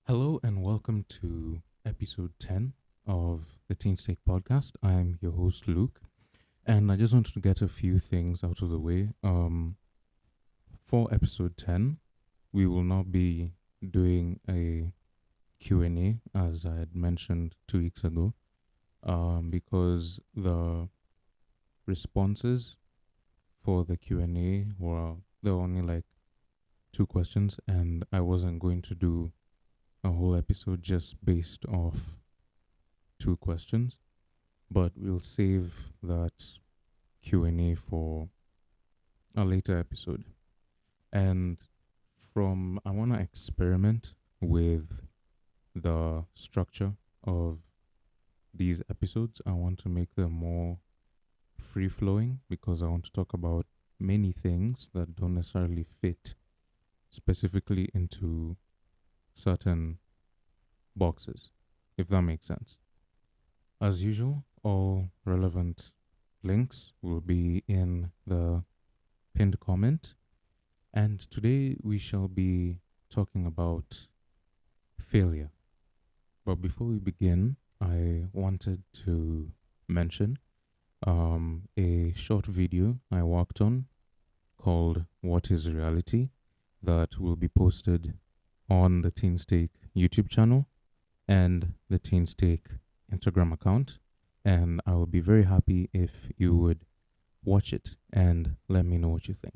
Hello and welcome to episode 10 of the TEENSTAKE podcast. I'm your host, Luke, and I just wanted to get a few things out of the way. For episode 10, we will not be doing a Q&A as I had mentioned 2 weeks ago, because the responses for the Q&A there were only like 2 questions, and I wasn't going to do a whole episode just based off 2 questions, but we'll save that Q&A for a later episode. And I want to experiment with the structure of these episodes. I want to make them more free flowing because I want to talk about many things that don't necessarily fit specifically into certain boxes, if that makes sense. As usual, all relevant links will be in the pinned comment. And today we shall be talking about failure. But before we begin, I wanted to mention a short video I worked on called What is Reality that will be posted on the TeenStake YouTube channel and the TeenStake Instagram account. And I will be very happy if you would watch it and let me know what you think.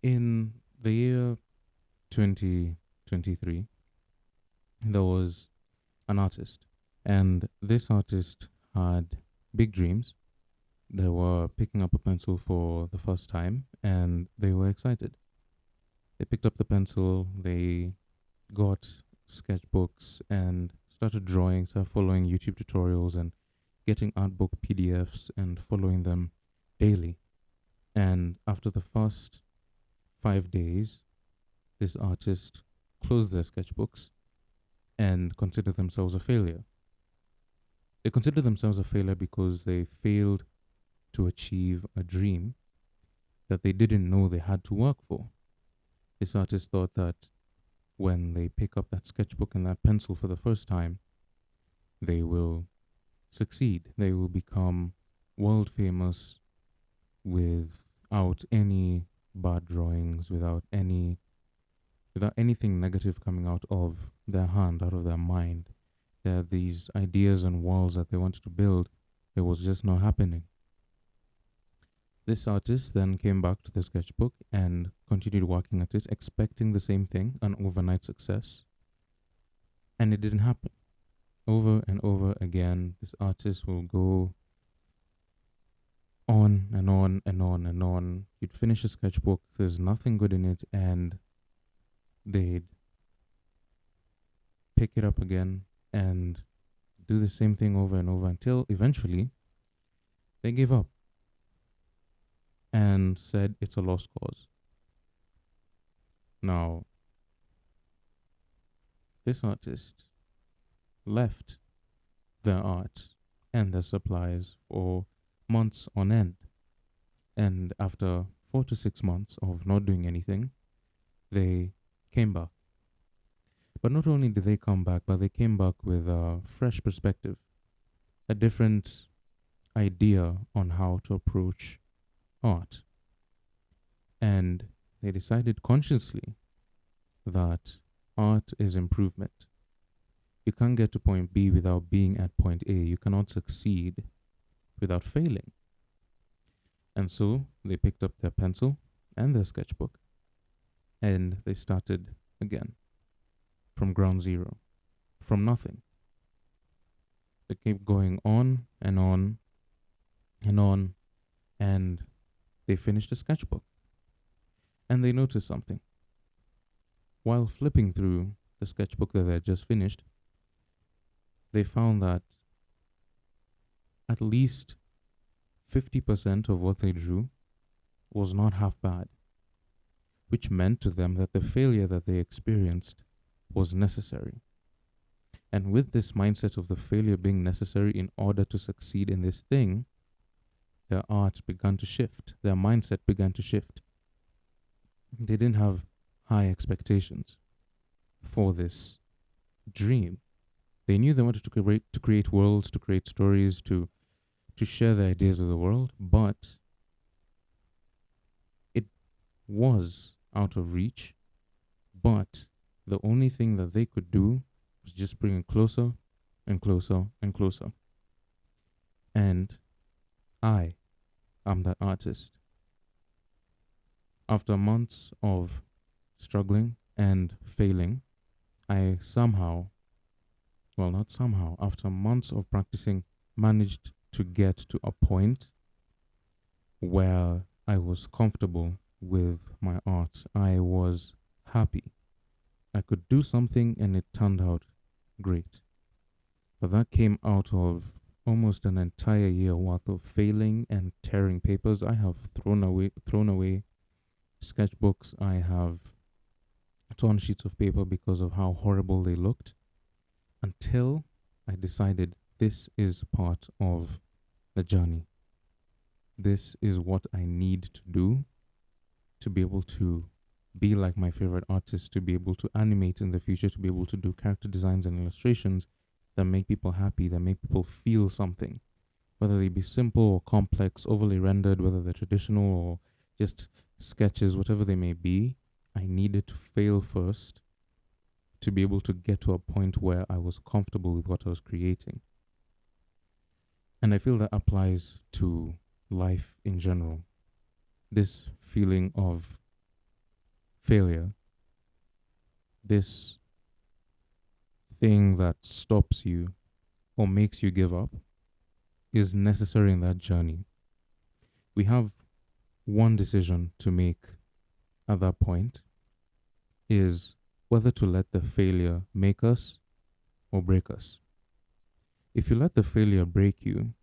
In the year 2023, there was an artist, and this artist had big dreams. They were picking up a pencil for the first time and they were excited. They picked up the pencil, they got sketchbooks and started drawing, started following YouTube tutorials and getting art book PDFs and following them daily. And after the first 5 days, this artist closed their sketchbooks and considered themselves a failure. They considered themselves a failure because they failed to achieve a dream that they didn't know they had to work for. This artist thought that when they pick up that sketchbook and that pencil for the first time, they will succeed. They will become world famous without any bad drawings, without anything negative coming out of their hand, out of their mind. There are these ideas and walls that they wanted to build. It was just not happening. This artist then came back to the sketchbook and continued working at it, expecting the same thing, an overnight success. And it didn't happen. Over and over again, this artist will go on and on and on and on. You'd finish a sketchbook, there's nothing good in it, and they'd pick it up again and do the same thing over and over until eventually they gave up and said it's a lost cause. Now, this artist left their art and their supplies for months on end. And after 4 to 6 months of not doing anything, they came back. But not only did they come back, but they came back with a fresh perspective, a different idea on how to approach art. And they decided consciously that art is improvement. You can't get to point B without being at point A. You cannot succeed without failing. And so they picked up their pencil and their sketchbook and they started again from ground zero, from nothing. They kept going on and on and on, and they finished a sketchbook. And they noticed something. While flipping through the sketchbook that they had just finished, they found that at least 50% of what they drew was not half bad, which meant to them that the failure that they experienced was necessary. And with this mindset of the failure being necessary in order to succeed in this thing, their art began to shift, their mindset began to shift. They didn't have high expectations. for this dream. They knew they wanted to create worlds, to create stories, to share their ideas with the world, but it was out of reach. But the only thing that they could do was just bring it closer and closer and closer. And I am that artist. After months of struggling and failing, I somehow, well, not somehow, after months of practicing, managed to get to a point where I was comfortable with my art. I was happy. I could do something and it turned out great. But that came out of almost an entire year worth of failing and tearing papers. I have thrown away sketchbooks. I have torn sheets of paper because of how horrible they looked, until I decided this is part of the journey. This is what I need to do to be able to be like my favorite artist, to be able to animate in the future, to be able to do character designs and illustrations that make people happy, that make people feel something, whether they be simple or complex, overly rendered, whether they're traditional or just sketches, whatever they may be. I needed to fail first to be able to get to a point where I was comfortable with what I was creating. And I feel that applies to life in general. This feeling of failure, this thing that stops you or makes you give up, is necessary in that journey. We have one decision to make at that point, is whether to let the failure make us or break us. If you let the failure break you,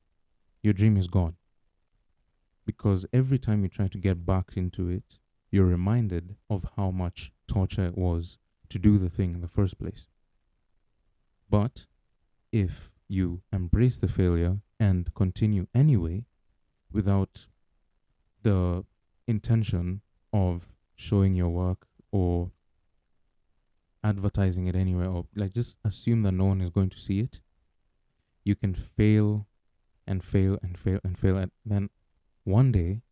your dream is gone. Because every time you try to get back into it, you're reminded of how much torture it was to do the thing in the first place. But if you embrace the failure and continue anyway, without the intention of showing your work or advertising it anywhere, or like just assume that no one is going to see it, you can fail and fail and fail and fail, and then one day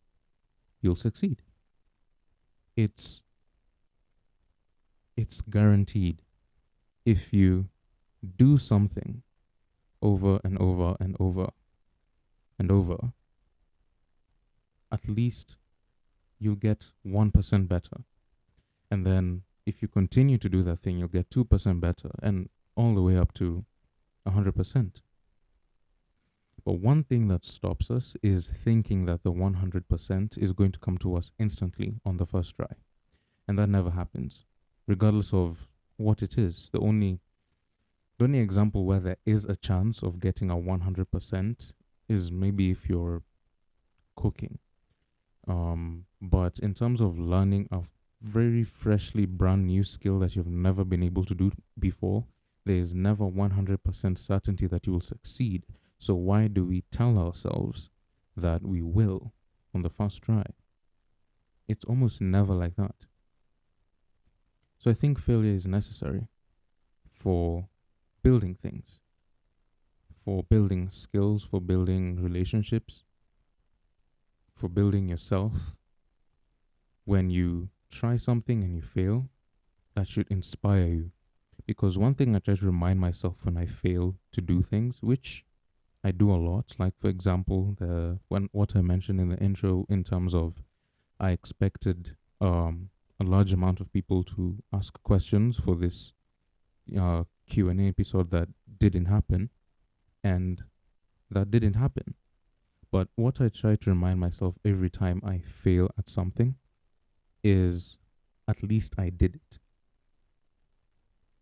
you'll succeed. It's guaranteed. If you do something over and over and over and over, at least you'll get 1% better. And then if you continue to do that thing, you'll get 2% better, and all the way up to 100%. But one thing that stops us is thinking that the 100% is going to come to us instantly on the first try. And that never happens, regardless of what it is. The only example where there is a chance of getting a 100% is maybe if you're cooking. But in terms of learning a very freshly brand new skill that you've never been able to do before, there is never 100% certainty that you will succeed. So why do we tell ourselves that we will on the first try? It's almost never like that. So I think failure is necessary for building things, for building skills, for building relationships, for building yourself. When you try something and you fail, that should inspire you. Because one thing I try to remind myself when I fail to do things, which I do a lot, like for example, what I mentioned in the intro in terms of I expected a large amount of people to ask questions for this Q&A episode that didn't happen, and that didn't happen. But what I try to remind myself every time I fail at something is at least I did it.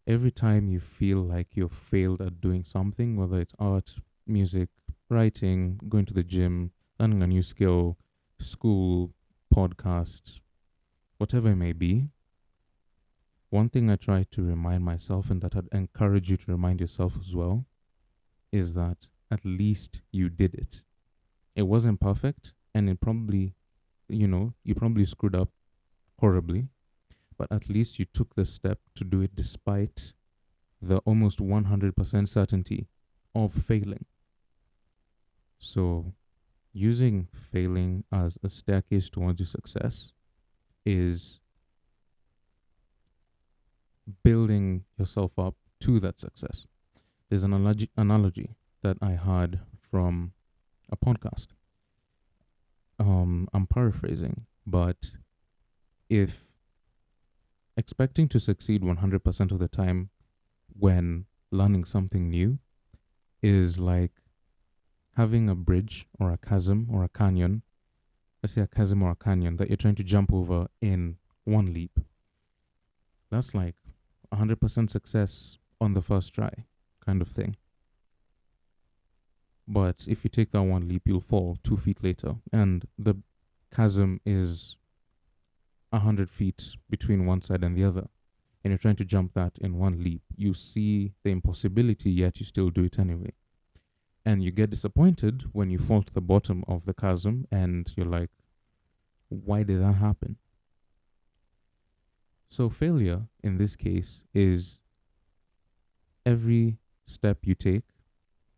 Every time you feel like you've failed at doing something, whether it's art, music, writing, going to the gym, learning a new skill, school, podcasts, whatever it may be, one thing I try to remind myself, and that I'd encourage you to remind yourself as well, is that at least you did it. It wasn't perfect, and it probably, you probably screwed up horribly, but at least you took the step to do it despite the almost 100% certainty of failing. So, using failing as a staircase towards your success is building yourself up to that success. There's an analogy that I heard from a podcast. I'm paraphrasing, but if expecting to succeed 100% of the time when learning something new is like having a bridge or a chasm or a canyon, let's say a chasm or a canyon that you're trying to jump over in one leap, that's like 100% success on the first try kind of thing. But if you take that one leap, you'll fall 2 feet later, and the chasm is 100 feet between one side and the other, and you're trying to jump that in one leap. You see the impossibility, yet you still do it anyway. And you get disappointed when you fall to the bottom of the chasm, and you're like, why did that happen? So failure in this case is every step you take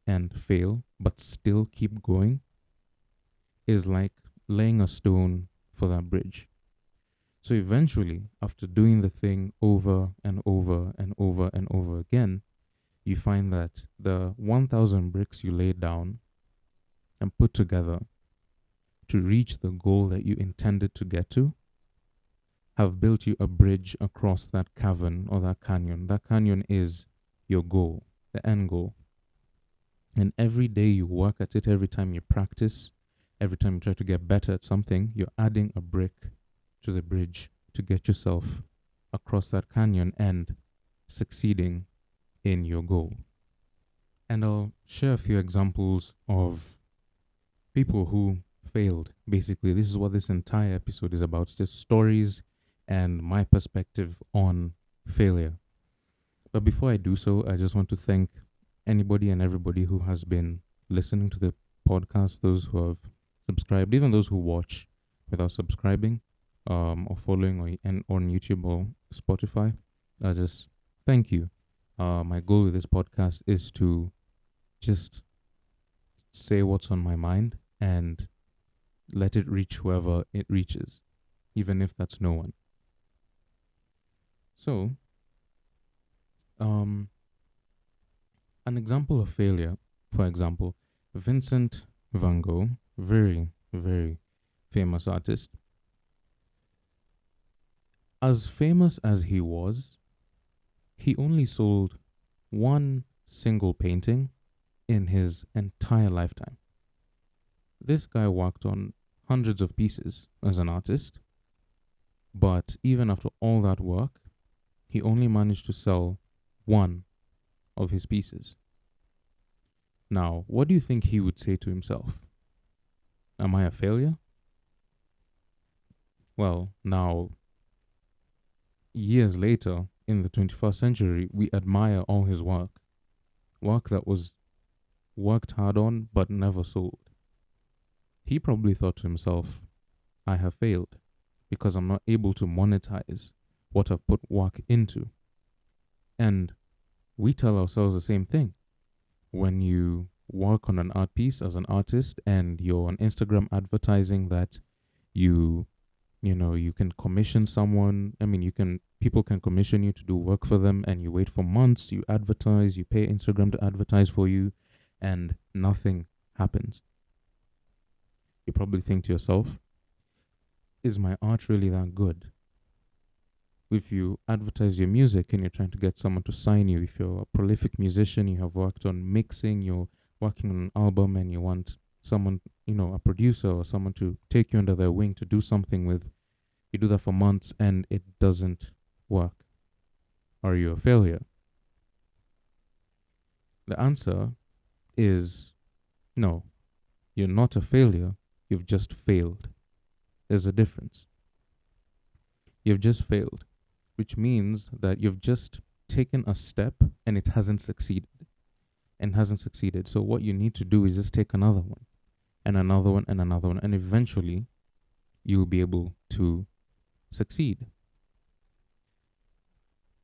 and fail, but still keep going, is like laying a stone for that bridge. So eventually, after doing the thing over and over and over and over again, you find that the 1,000 bricks you laid down and put together to reach the goal that you intended to get to have built you a bridge across that cavern or that canyon. That canyon is your goal, the end goal. And every day you work at it, every time you practice, every time you try to get better at something, you're adding a brick to the bridge to get yourself across that canyon and succeeding in your goal. And I'll share a few examples of people who failed. Basically, this is what this entire episode is about, just stories and my perspective on failure. But before I do so, I just want to thank anybody and everybody who has been listening to the podcast, those who have subscribed, even those who watch without subscribing, or following on YouTube or Spotify. Just thank you. My goal with this podcast is to just say what's on my mind and let it reach whoever it reaches, even if that's no one. So, an example of failure, for example, Vincent van Gogh, very, very famous artist. As famous as he was, he only sold one single painting in his entire lifetime. This guy worked on hundreds of pieces as an artist, but even after all that work, he only managed to sell one of his pieces. Now, what do you think he would say to himself? Am I a failure? Well, now, years later, in the 21st century, we admire all his work that was worked hard on but never sold. He probably thought to himself, I have failed because I'm not able to monetize what I've put work into. And we tell ourselves the same thing. When you work on an art piece as an artist and you're on Instagram advertising that you can commission someone. I mean, people can commission you to do work for them, and you wait for months, you advertise, you pay Instagram to advertise for you, and nothing happens. You probably think to yourself, is my art really that good? If you advertise your music and you're trying to get someone to sign you, if you're a prolific musician, you have worked on mixing, you're working on an album and you want someone, a producer or someone to take you under their wing to do something with, you do that for months and it doesn't work. Are you a failure? The answer is no. You're not a failure. You've just failed. There's a difference. You've just failed, which means that you've just taken a step and it hasn't succeeded. So what you need to do is just take another one and another one and another one, and eventually you'll be able to succeed.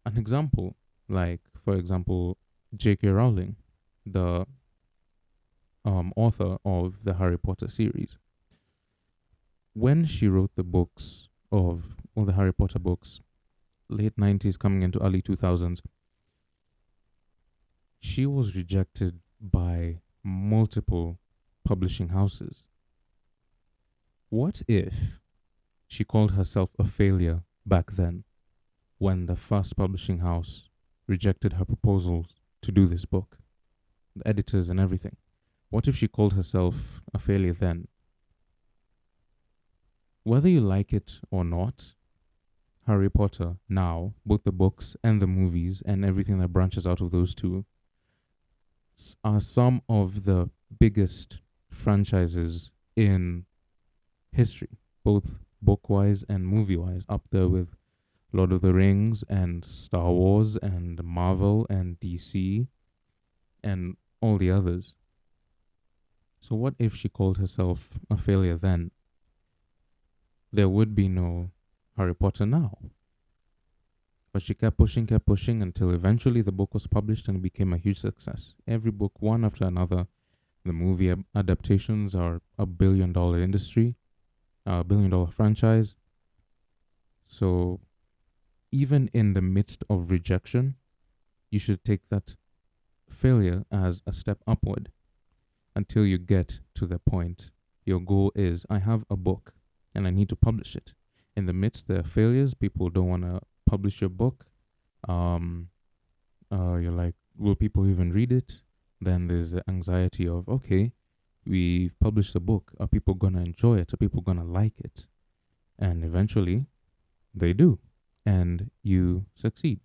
An example, like for example, J.K. Rowling, the author of the Harry Potter series, when she wrote the books of all the Harry Potter books, late 90s coming into early 2000s, she was rejected by multiple publishing houses. What if she called herself a failure back then when the first publishing house rejected her proposals to do this book, the editors and everything? What if she called herself a failure then? Whether you like it or not, Harry Potter now, both the books and the movies and everything that branches out of those two, are some of the biggest franchises in history, both book wise and movie wise, up there with Lord of the Rings and Star Wars and Marvel and DC and all the others. So, what if she called herself a failure then? There would be no Harry Potter now. But she kept pushing until eventually the book was published and became a huge success. Every book, one after another. The movie adaptations are $1 billion industry, $1 billion franchise. So even in the midst of rejection, you should take that failure as a step upward until you get to the point. Your goal is, I have a book and I need to publish it. In the midst, there are failures. People don't want to publish your book. You're like, will people even read it? Then there's the anxiety of, okay, we've published a book. Are people going to enjoy it? Are people going to like it? And eventually, they do. And you succeed.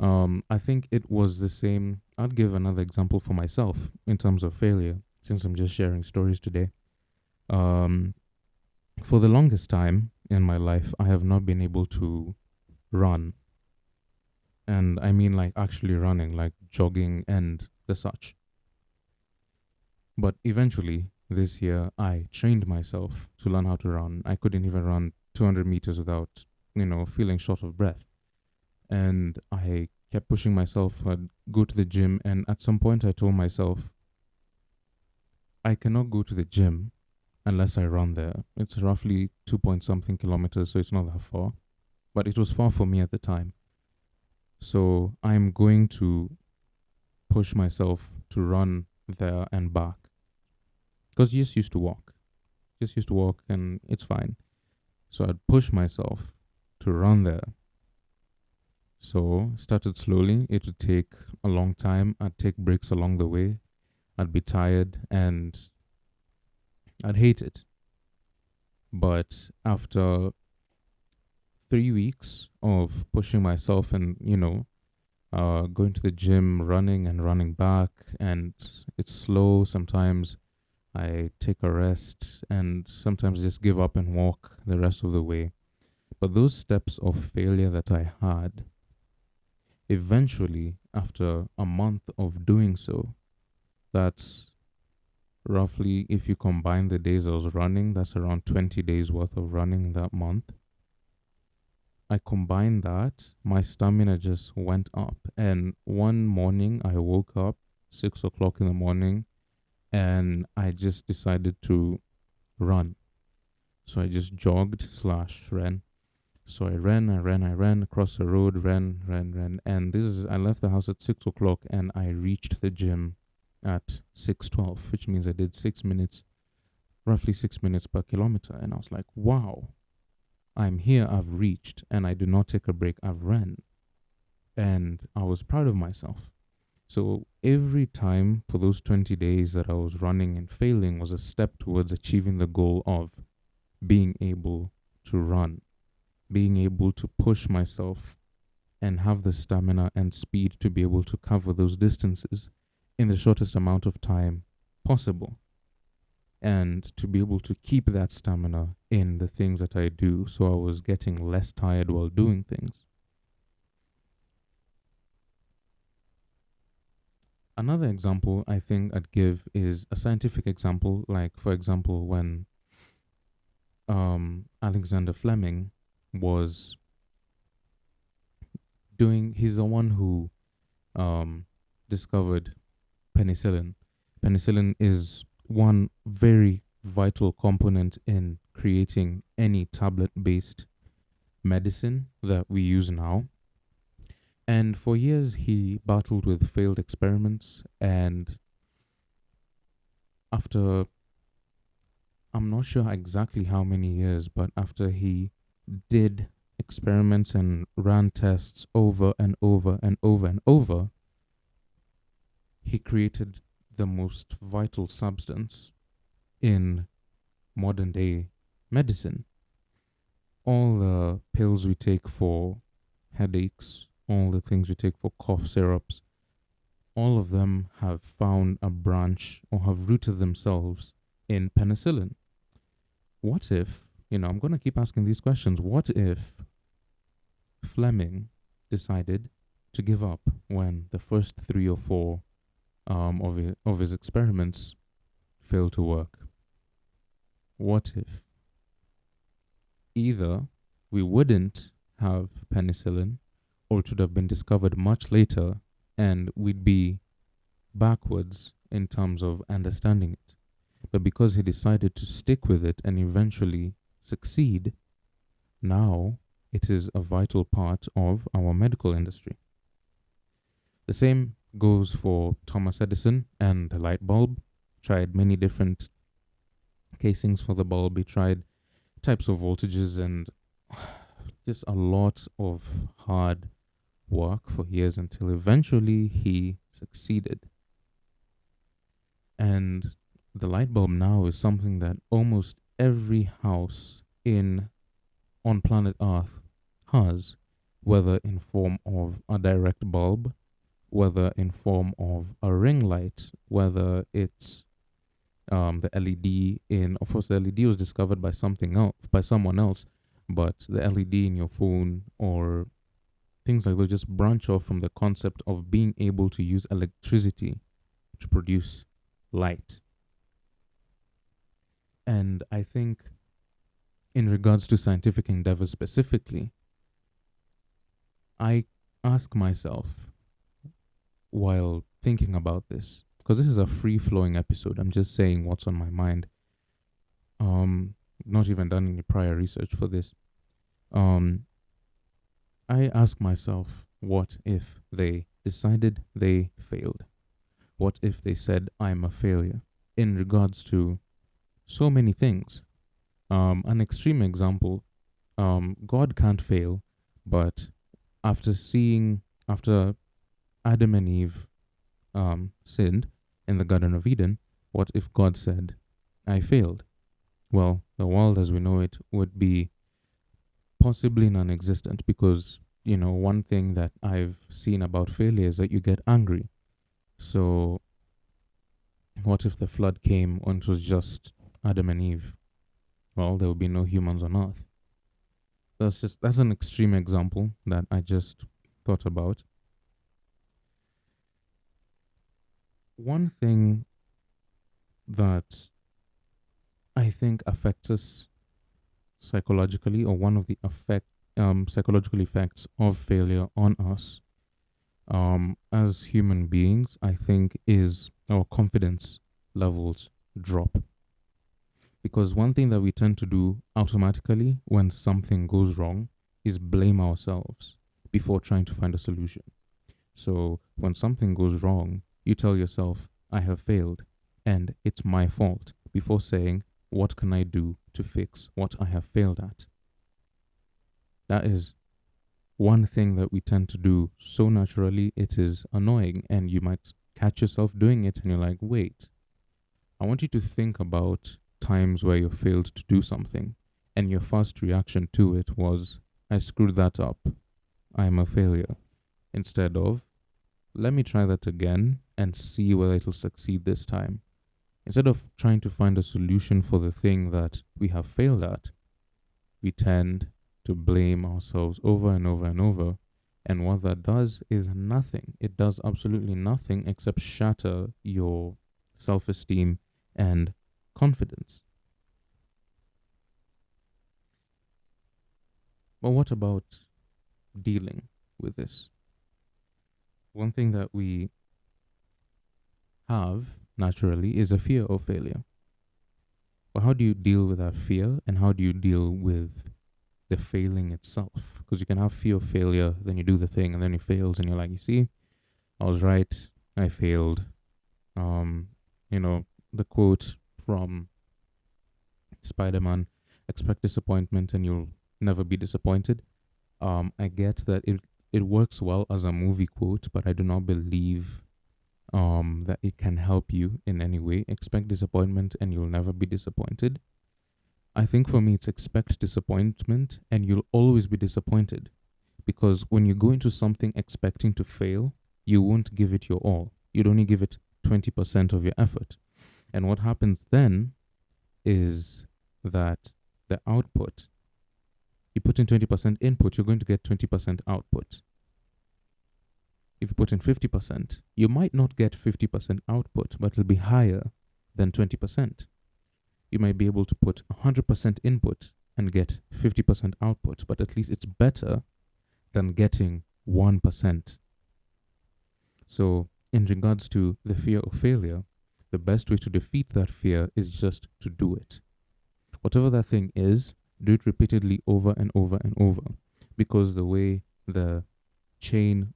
I think it was the same. I'll give another example for myself in terms of failure, since I'm just sharing stories today. Um, for the longest time in my life, I have not been able to run. And I mean, like, actually running, like jogging and the such. But eventually, this year, I trained myself to learn how to run. I couldn't even run 200 meters without, feeling short of breath. And I kept pushing myself. I'd go to the gym. And at some point, I told myself, I cannot go to the gym unless I run there. It's roughly 2 point something kilometers, so it's not that far. But it was far for me at the time. So I'm going to push myself to run there and back. Because you just used to walk. Just used to walk and it's fine. So I'd push myself to run there. So started slowly. It would take a long time. I'd take breaks along the way. I'd be tired and I'd hate it. But after 3 weeks of pushing myself and, going to the gym, running and running back, and it's slow. Sometimes I take a rest and sometimes just give up and walk the rest of the way. But those steps of failure that I had, eventually, after a month of doing so, that's roughly, if you combine the days I was running, that's around 20 days worth of running that month. I combined that, my stamina just went up. And one morning I woke up 6 o'clock in the morning and I just decided to run. So I just jogged / ran. So I ran across the road, ran. And I left the house at 6 o'clock and I reached the gym at 6:12, which means I did 6 minutes, roughly 6 minutes per kilometer. And I was like, wow, I'm here, I've reached, and I did not take a break, I've ran. And I was proud of myself. So every time for those 20 days that I was running and failing was a step towards achieving the goal of being able to run, being able to push myself and have the stamina and speed to be able to cover those distances in the shortest amount of time possible. And to be able to keep that stamina in the things that I do, so I was getting less tired while doing things. Another example I think I'd give is a scientific example, like, for example, when Alexander Fleming was he's the one who um, discovered penicillin. Penicillin is one very vital component in creating any tablet based medicine that we use now. And for years, he battled with failed experiments. And after, I'm not sure exactly how many years, but after he did experiments and ran tests over and over and over and over, he created the most vital substance in modern day medicine. All the pills we take for headaches, all the things we take for cough syrups, all of them have found a branch or have rooted themselves in penicillin. What if, I'm going to keep asking these questions. What if Fleming decided to give up when the first three or four of his experiments failed to work? What if either we wouldn't have penicillin, or it would have been discovered much later and we'd be backwards in terms of understanding it? But because he decided to stick with it and eventually succeed, now it is a vital part of our medical industry. The same goes for Thomas Edison and the light bulb. Tried many different casings for the bulb. He tried types of voltages and just a lot of hard work for years until eventually he succeeded. And the light bulb now is something that almost every house on planet Earth has, whether in form of a direct bulb, whether in form of a ring light, whether it's the LED of course, the LED was discovered by someone else, but the LED in your phone or things like that just branch off from the concept of being able to use electricity to produce light. And I think, in regards to scientific endeavors specifically, I ask myself while thinking about this, because this is a free flowing episode, I'm just saying what's on my mind. Not even done any prior research for this. I ask myself, what if they decided they failed? What if they said I'm a failure in regards to so many things? An extreme example, God can't fail, but after Adam and Eve sinned in the Garden of Eden, what if God said, I failed? Well, the world as we know it would be possibly non existent because, one thing that I've seen about failure is that you get angry. So, what if the flood came and it was just Adam and Eve? Well, there would be no humans on earth. That's an extreme example that I just thought about. One thing that I think affects us psychologically, or one of the psychological effects of failure on us as human beings, I think, is our confidence levels drop. Because one thing that we tend to do automatically when something goes wrong is blame ourselves before trying to find a solution. So when something goes wrong, you tell yourself, I have failed and it's my fault, before saying, what can I do to fix what I have failed at? That is one thing that we tend to do so naturally, it is annoying, and you might catch yourself doing it and you're like, wait, I want you to think about times where you failed to do something and your first reaction to it was, I screwed that up, I'm a failure, instead of, let me try that again and see whether it'll succeed this time. Instead of trying to find a solution for the thing that we have failed at, we tend to blame ourselves over and over and over. And what that does is nothing. It does absolutely nothing except shatter your self-esteem and confidence. But what about dealing with this. One thing that we have naturally is a fear of failure. But how do you deal with that fear, and how do you deal with the failing itself? Because you can have fear of failure, then you do the thing, and then it fails, and you're like, you see, I was right, I failed. Um, the quote from Spider-Man, expect disappointment and you'll never be disappointed. I get that it works well as a movie quote, but I do not believe that it can help you in any way. Expect disappointment and you'll never be disappointed. I think for me, it's expect disappointment and you'll always be disappointed, because when you go into something expecting to fail, you won't give it your all. You'd only give it 20% of your effort. And what happens then is that the output, you put in 20% input, you're going to get 20% output. If you put in 50%, you might not get 50% output, but it'll be higher than 20%. You might be able to put 100% input and get 50% output, but at least it's better than getting 1%. So, in regards to the fear of failure, the best way to defeat that fear is just to do it. Whatever that thing is, do it repeatedly over and over and over. Because the way that chain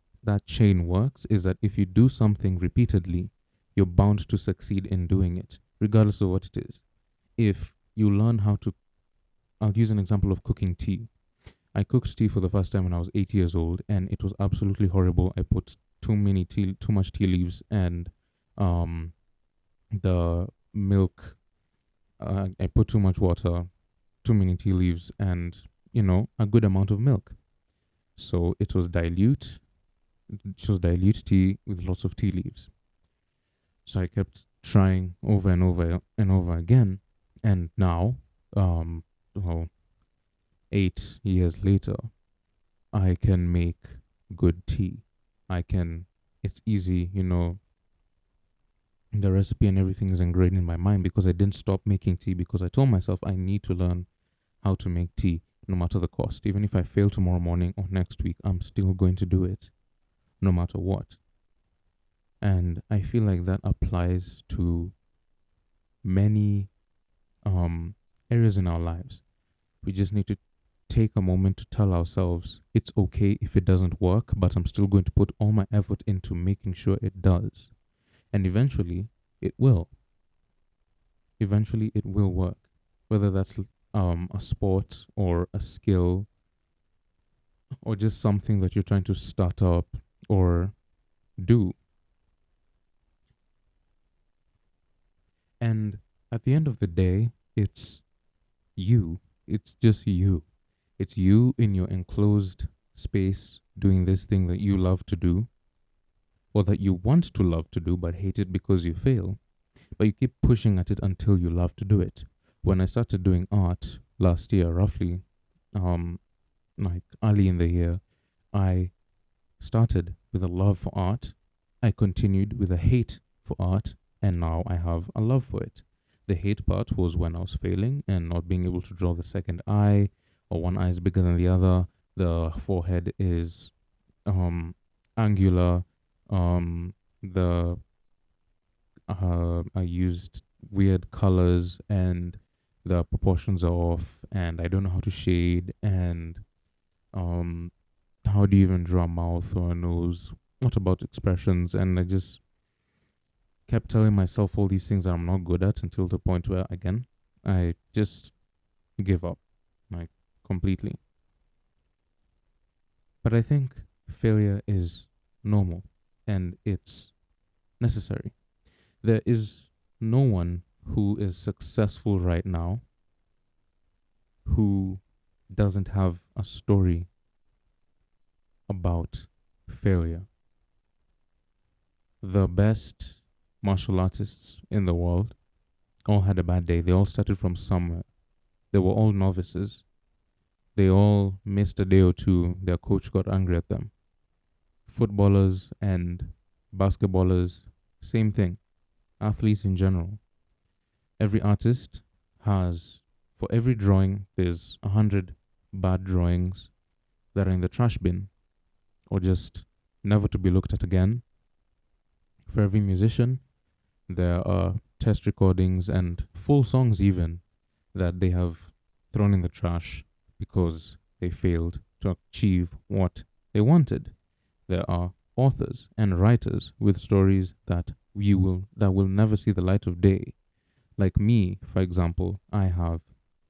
works is that if you do something repeatedly, you're bound to succeed in doing it, regardless of what it is. If you learn how to, I'll use an example of cooking tea. I cooked tea for the first time when I was 8 years old, and it was absolutely horrible. I put too much tea leaves, and the milk, I put too much water, too many tea leaves, and a good amount of milk. So it was dilute tea with lots of tea leaves. So I kept trying over and over and over again, and now, 8 years later, I can make good tea. It's easy, the recipe and everything is ingrained in my mind because I didn't stop making tea, because I told myself I need to learn how to make tea no matter the cost. Even if I fail tomorrow morning or next week, I'm still going to do it no matter what. And I feel like that applies to many areas in our lives. We just need to take a moment to tell ourselves it's okay if it doesn't work, but I'm still going to put all my effort into making sure it does. And eventually it will. Eventually it will work. Whether that's a sport or a skill or just something that you're trying to start up or do. And at the end of the day, it's you. It's just you. It's you in your enclosed space doing this thing that you love to do, or that you want to love to do but hate it because you fail. But you keep pushing at it until you love to do it. When I started doing art last year, roughly, like early in the year, I started with a love for art. I continued with a hate for art, and now I have a love for it. The hate part was when I was failing and not being able to draw the second eye, or one eye is bigger than the other. The forehead is angular. I used weird colors and the proportions are off, and I don't know how to shade, and how do you even draw a mouth or a nose? What about expressions? And I just kept telling myself all these things that I'm not good at, until the point where, again, I just give up, like, completely. But I think failure is normal and it's necessary. There is no one who is successful right now who doesn't have a story about failure. The best martial artists in the world all had a bad day. They all started from somewhere. They were all novices. They all missed a day or two. Their coach got angry at them. Footballers and basketballers, same thing. Athletes in general. Every artist has, for every drawing, there's 100 bad drawings that are in the trash bin. or just never to be looked at again. For every musician, there are test recordings and full songs even that they have thrown in the trash because they failed to achieve what they wanted. There are authors and writers with stories that will never see the light of day. Like me, for example, I have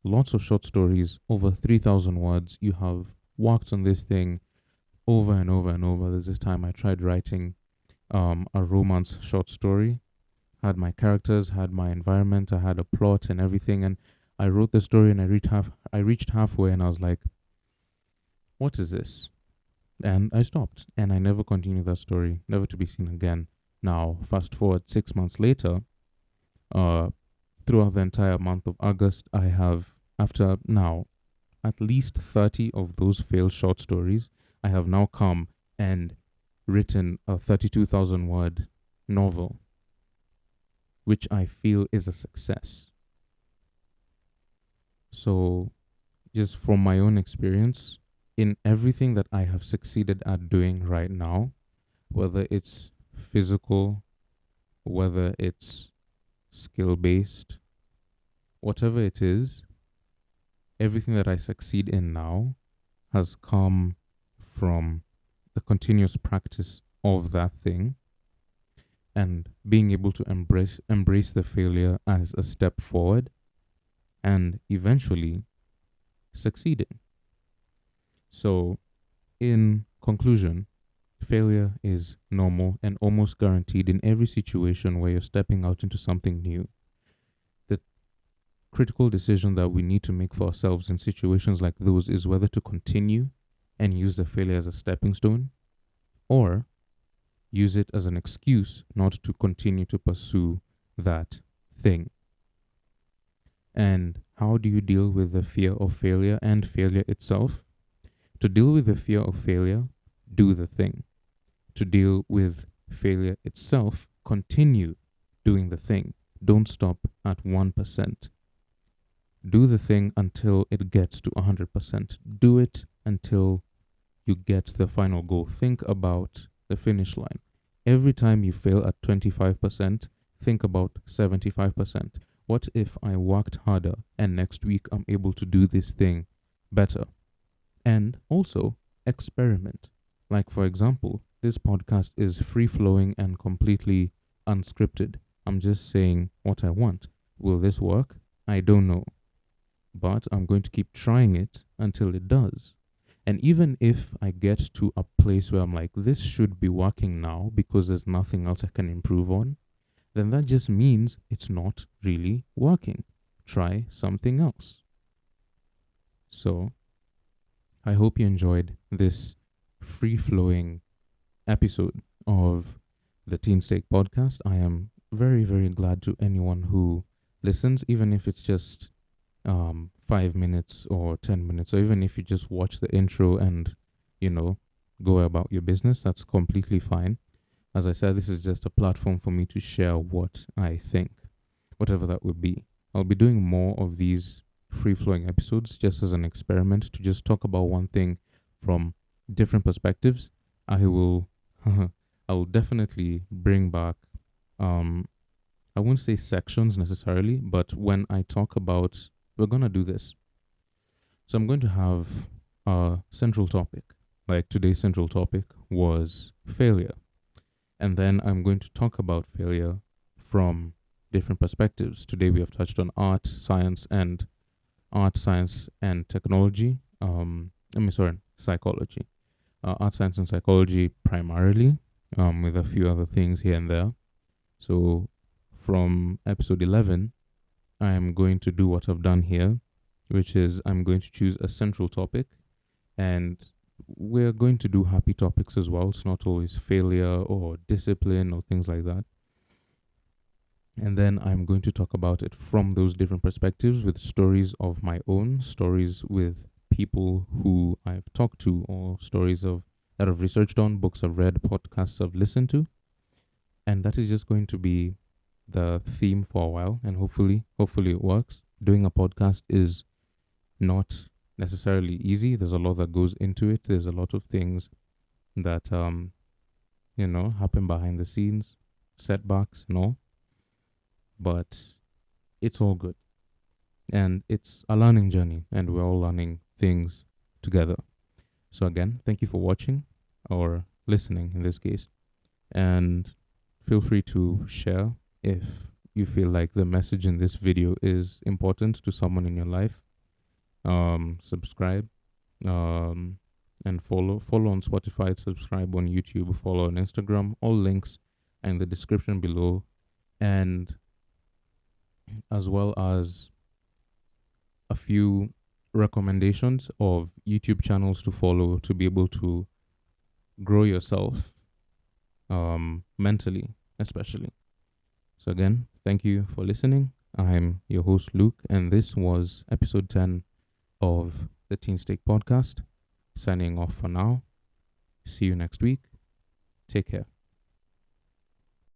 lots of short stories, over 3,000 words. You have worked on this thing over and over and over. There's this time I tried writing a romance short story, had my characters, had my environment, I had a plot and everything, and I wrote the story and I reached halfway and I was like, what is this? And I stopped and I never continued that story, never to be seen again. Now, fast forward 6 months later, uh, throughout the entire month of August, I have, after now at least 30 of those failed short stories, I have now come and written a 32,000 word novel, which I feel is a success. So, just from my own experience, in everything that I have succeeded at doing right now, whether it's physical, whether it's skill based, whatever it is, everything that I succeed in now has come from the continuous practice of that thing and being able to embrace the failure as a step forward and eventually succeeding. So, in conclusion, failure is normal and almost guaranteed in every situation where you're stepping out into something new. The critical decision that we need to make for ourselves in situations like those is whether to continue and use the failure as a stepping stone, or use it as an excuse not to continue to pursue that thing. And how do you deal with the fear of failure and failure itself? To deal with the fear of failure, do the thing. To deal with failure itself, continue doing the thing. Don't stop at 1%. Do the thing until it gets to 100%. Do it until you get the final goal. Think about the finish line. Every time you fail at 25%, think about 75%. What if I worked harder and next week I'm able to do this thing better? And also experiment. Like, for example, this podcast is free flowing and completely unscripted. I'm just saying what I want. Will this work? I don't know. But I'm going to keep trying it until it does. And even if I get to a place where I'm like, this should be working now because there's nothing else I can improve on, then that just means it's not really working. Try something else. So, I hope you enjoyed this free-flowing episode of the TEENSTAKE podcast. I am very, very glad to anyone who listens, even if it's just 5 minutes or 10 minutes, or even if you just watch the intro and, go about your business, that's completely fine. As I said, this is just a platform for me to share what I think, whatever that would be. I'll be doing more of these free-flowing episodes just as an experiment to just talk about one thing from different perspectives. I will definitely bring back, I won't say sections necessarily, but when I talk about, we're going to do this. So I'm going to have a central topic. Like today's central topic was failure. And then I'm going to talk about failure from different perspectives. Today we have touched on art, science, and technology. Psychology. Art, science, and psychology primarily, with a few other things here and there. So from episode 11, I am going to do what I've done here, which is I'm going to choose a central topic, and we're going to do happy topics as well. It's not always failure or discipline or things like that. And then I'm going to talk about it from those different perspectives with stories of my own, stories with people who I've talked to, or stories that I've researched on, books I've read, podcasts I've listened to. And that is just going to be the theme for a while, and hopefully it works. Doing a podcast is not necessarily easy. There's a lot that goes into it. There's a lot of things that happen behind the scenes, setbacks and all, but it's all good. And it's a learning journey, and we're all learning things together. So again, thank you for watching or listening in this case. And feel free to share if you feel like the message in this video is important to someone in your life. Subscribe, um, and follow on Spotify, subscribe on YouTube, follow on Instagram. All links are in the description below, and as well as a few recommendations of YouTube channels to follow to be able to grow yourself, mentally especially. So again, thank you for listening. I'm your host Luke, and this was episode 10 of the TEENSTAKE podcast. Signing off for now. See you next week. Take care.